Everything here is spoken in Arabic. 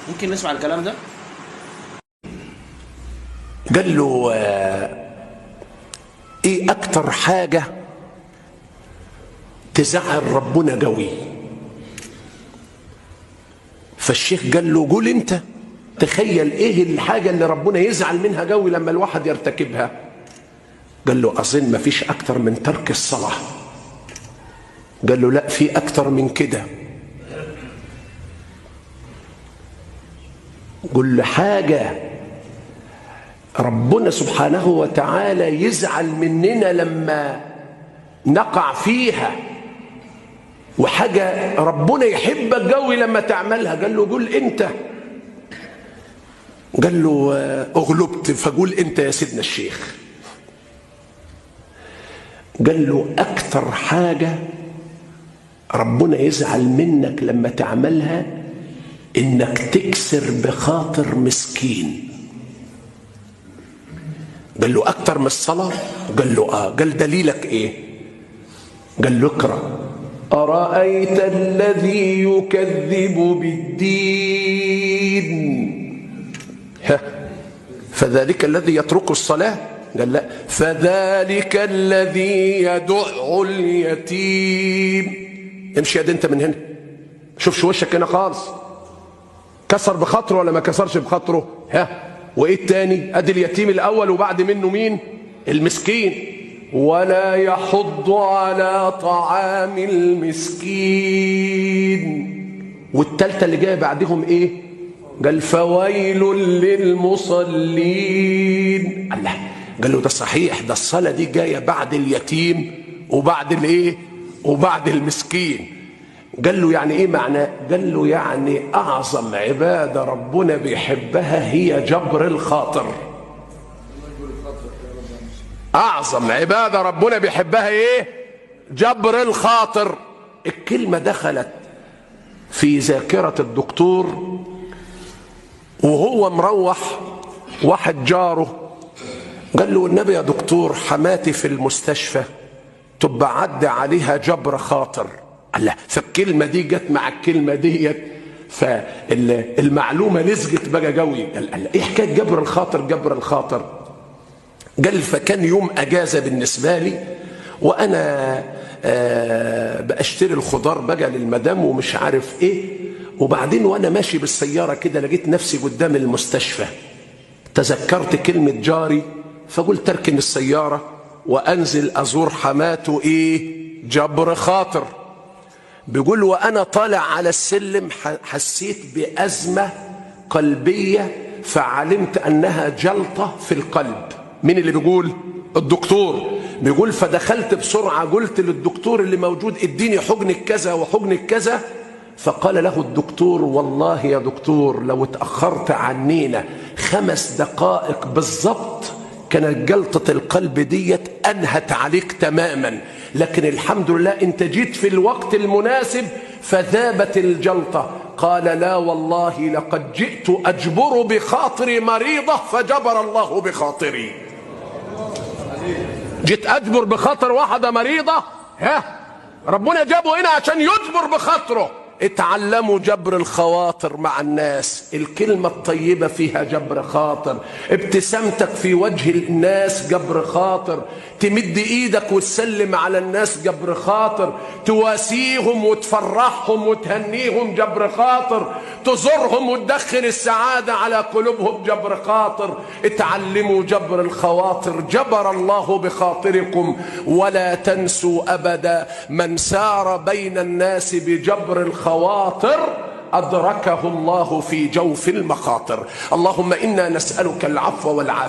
ممكن نسمع الكلام ده؟ قال له ايه اكتر حاجة تزعل ربنا قوي؟ فالشيخ قال له قول انت، تخيل ايه الحاجة اللي ربنا يزعل منها قوي لما الواحد يرتكبها. قال له اظن ما فيش اكتر من ترك الصلاة. قال له لا، في اكتر من كده. قل حاجة ربنا سبحانه وتعالى يزعل مننا لما نقع فيها، وحاجة ربنا يحبك قوي لما تعملها. قال له قول انت. قال له اغلبت، فقول انت يا سيدنا الشيخ. قال له اكتر حاجة ربنا يزعل منك لما تعملها انك تكسر بخاطر مسكين. قال له اكتر من الصلاة؟ قال له قال دليلك ايه؟ قال له اقرأ أرأيت الذي يكذب بالدين فذلك الذي يترك الصلاة. قال لا، فذلك الذي يدع اليتيم. امشي يا دي انت من هنا، شوفش وشك هنا خالص. كسر بخاطره ولا ما كسرش بخاطره؟ وايه التاني؟ ادي اليتيم الاول، وبعد منه مين؟ المسكين. ولا يحض على طعام المسكين. والتالتة اللي جايه بعدهم ايه؟ قال فويل للمصلين. الله، قال له ده صحيح، ده الصلاة دي جايه بعد اليتيم وبعد الايه؟ وبعد المسكين. قال له يعني ايه معناه؟ قال له يعني اعظم عبادة ربنا بيحبها هي جبر الخاطر. اعظم عبادة ربنا بيحبها ايه؟ جبر الخاطر. الكلمة دخلت في ذاكرة الدكتور وهو مروح، واحد جاره قال له النبي يا دكتور حماتي في المستشفى تبقى عدى عليها جبر خاطر. الله، فالكلمة دي جت مع الكلمة ديت، فالمعلومة لزجت بقى قوي. قال ايه حكاية جبر الخاطر؟ جبر الخاطر قال فكان يوم اجازة بالنسبة لي، وانا باشتري الخضار بقى للمدام ومش عارف ايه، وبعدين وانا ماشي بالسيارة كده لقيت نفسي قدام المستشفى، تذكرت كلمة جاري، فقلت اركن السيارة وانزل ازور حماته ايه؟ جبر خاطر. بيقول وانا طالع على السلم حسيت بأزمة قلبية، فعلمت انها جلطة في القلب. مين اللي بيقول؟ الدكتور. بيقول فدخلت بسرعة قلت للدكتور اللي موجود اديني حقن كذا وحقن كذا، فقال له الدكتور والله يا دكتور لو اتأخرت عنينا 5 دقائق بالضبط كانت جلطة القلب ديت انهت عليك تماما، لكن الحمد لله انت جيت في الوقت المناسب فذابت الجلطة. قال لا والله لقد جئت أجبر بخاطري مريضة فجبر الله بخاطري. جيت أجبر بخاطر واحدة مريضة، ربنا جابه هنا عشان يجبر بخاطره. اتعلموا جبر الخواطر مع الناس. الكلمة الطيبة فيها جبر خاطر، ابتسامتك في وجه الناس جبر خاطر، تمد ايدك وتسلم على الناس جبر خاطر، تواسيهم وتفرحهم وتهنيهم جبر خاطر، تزورهم وتدخل السعادة على قلوبهم جبر خاطر. اتعلموا جبر الخواطر، جبر الله بخاطركم. ولا تنسوا أبدا من سار بين الناس بجبر الخواطر أدركه الله في جوف المخاطر. اللهم إنا نسألك العفو والعافية.